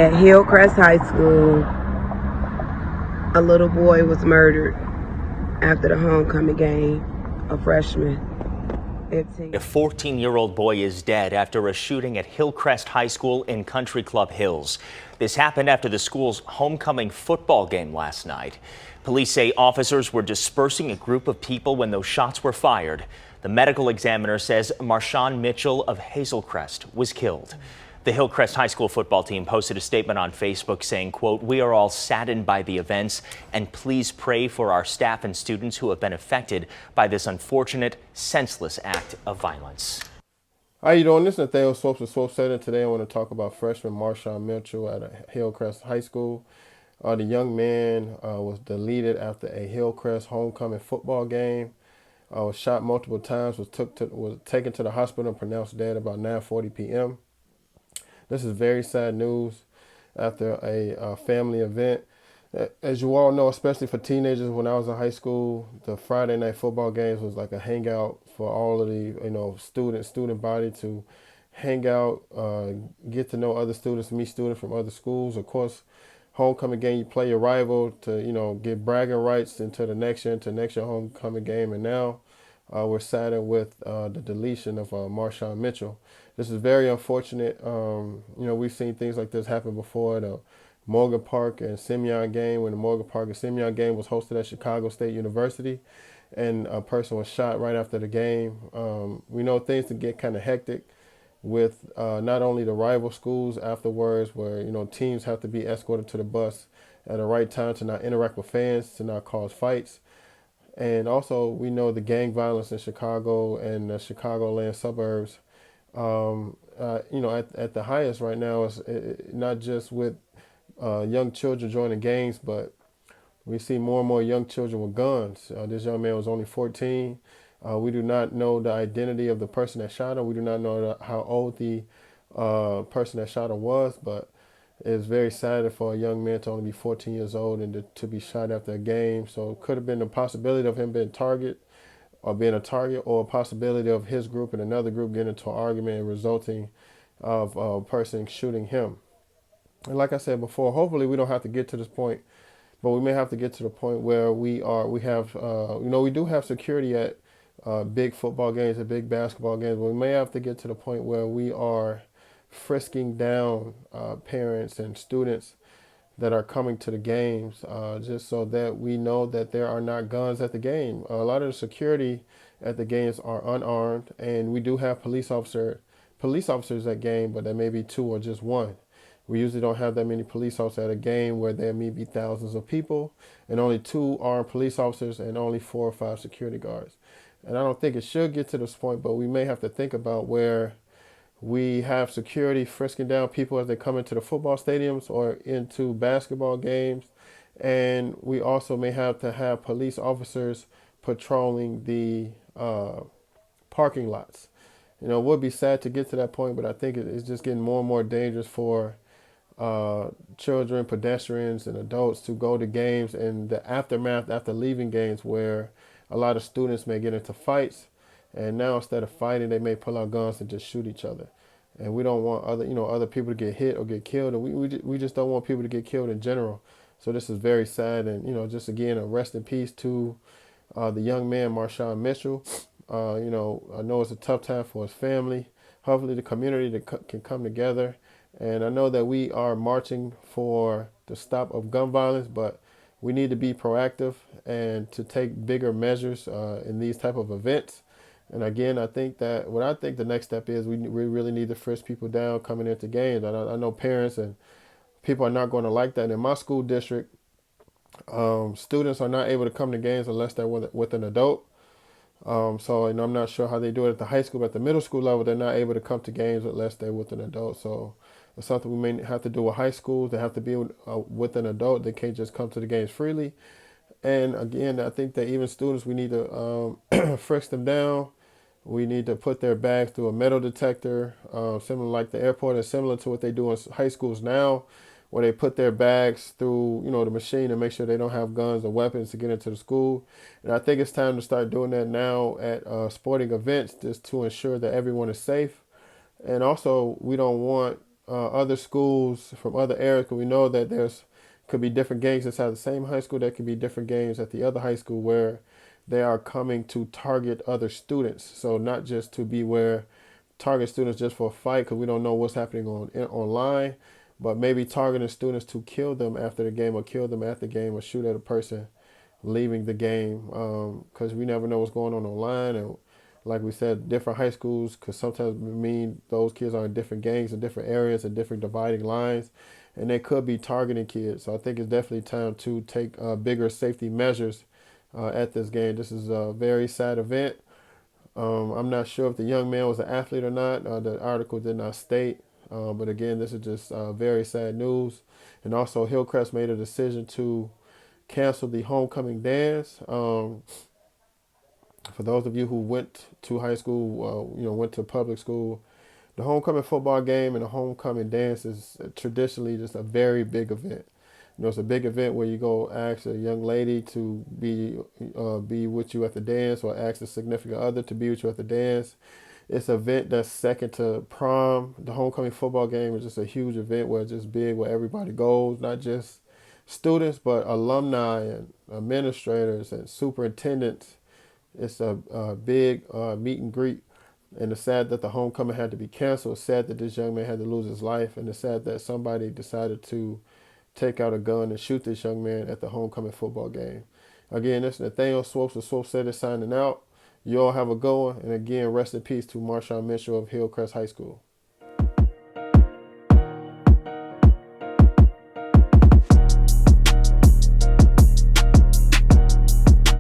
At Hillcrest High School, a little boy was murdered after the homecoming game, a freshman. A 14-year-old boy is dead after a shooting at Hillcrest High School in Country Club Hills. This happened after the school's homecoming football game last night. Police say officers were dispersing a group of people when those shots were fired. The medical examiner says Marshawn Mitchell of Hazelcrest was killed. The Hillcrest High School football team posted a statement on Facebook saying, quote, "We are all saddened by the events, and please pray for our staff and students who have been affected by this unfortunate, senseless act of violence." How you doing? This is Nathaniel Swopes of Swope Center. Today I want to talk about freshman Marshawn Mitchell at Hillcrest High School. The young man was deleted after a Hillcrest homecoming football game. Was shot multiple times, was taken to the hospital and pronounced dead about 9:40 p.m. This is very sad news after a family event. As you all know, especially for teenagers, when I was in high school, the Friday night football games was like a hangout for all of the student body to hang out, get to know other students, meet students from other schools. Of course, homecoming game, you play your rival to get bragging rights into the next year, homecoming game, and now we're saddened with the deletion of Marshawn Mitchell. This is very unfortunate. We've seen things like this happen before. The Morgan Park and Simeon game, when the Morgan Park and Simeon game was hosted at Chicago State University, and a person was shot right after the game. We know things can get kind of hectic with not only the rival schools afterwards, where teams have to be escorted to the bus at the right time to not interact with fans, to not cause fights. And also, we know the gang violence in Chicago and the Chicagoland suburbs, at the highest right now is not just with young children joining gangs, but we see more and more young children with guns. This young man was only 14. We do not know the identity of the person that shot him. We do not know how old the person that shot him was, but it's very sad for a young man to only be 14 years old and to be shot after a game. So it could have been the possibility of him being being a target, or a possibility of his group and another group getting into an argument and resulting of a person shooting him. And like I said before, hopefully we don't have to get to this point, but we may have to get to the point where we do have security at big football games and big basketball games, but we may have to get to the point where we are frisking down parents and students that are coming to the games, just so that we know that there are not guns at the game. A lot of the security at the games are unarmed, and we do have police officers at game, but there may be two or just one. We usually don't have that many police officers at a game where there may be thousands of people, and only two armed police officers and only 4 or 5 security guards. And I don't think it should get to this point, but we may have to think about where we have security frisking down people as they come into the football stadiums or into basketball games. And we also may have to have police officers patrolling the parking lots. It would be sad to get to that point, but I think it's just getting more and more dangerous for children, pedestrians, and adults to go to games, and the aftermath after leaving games where a lot of students may get into fights. And now instead of fighting, they may pull out guns and just shoot each other. And we don't want other people to get hit or get killed. And we just don't want people to get killed in general. So this is very sad. And, just again, a rest in peace to the young man, Marshawn Mitchell. I know it's a tough time for his family. Hopefully the community can come together. And I know that we are marching for the stop of gun violence, but we need to be proactive and to take bigger measures in these type of events. And again, I think the next step is we really need to frisk people down coming into games. I know parents and people are not going to like that. In my school district, students are not able to come to games unless they're with an adult. I'm not sure how they do it at the high school, but at the middle school level, they're not able to come to games unless they're with an adult. So it's something we may have to do with high schools. They have to be with an adult. They can't just come to the games freely. And again, I think that even students, we need to frisk them down. We need to put their bags through a metal detector, similar like the airport, is similar to what they do in high schools now, where they put their bags through, the machine to make sure they don't have guns or weapons to get into the school. And I think it's time to start doing that now at sporting events, just to ensure that everyone is safe. And also, we don't want other schools from other areas, because we know that there's could be different gangs inside the same high school. There could be different gangs at the other high school where they are coming to target other students. So not just to be where target students just for a fight, because we don't know what's happening online, but maybe targeting students to kill them after the game or kill them at the game or shoot at a person leaving the game, because we never know what's going on online. And like we said, different high schools could sometimes mean those kids are in different gangs in different areas and different dividing lines, and they could be targeting kids. So I think it's definitely time to take bigger safety measures at this game. This is a very sad event. I'm not sure if the young man was an athlete or not. The article did not state. But again, this is just very sad news. And also, Hillcrest made a decision to cancel the homecoming dance. For those of you who went to high school, went to public school, the homecoming football game and the homecoming dance is traditionally just a very big event. It's a big event where you go ask a young lady to be with you at the dance, or ask a significant other to be with you at the dance. It's an event that's second to prom. The homecoming football game is just a huge event where it's just big, where everybody goes, not just students, but alumni and administrators and superintendents. It's a big meet and greet. And it's sad that the homecoming had to be canceled. It's sad that this young man had to lose his life. And it's sad that somebody decided to take out a gun and shoot this young man at the homecoming football game. Again, this is Nathaniel Swopes of Swope Center signing out. You all have a good one. And again, rest in peace to Marshawn Mitchell of Hillcrest High School.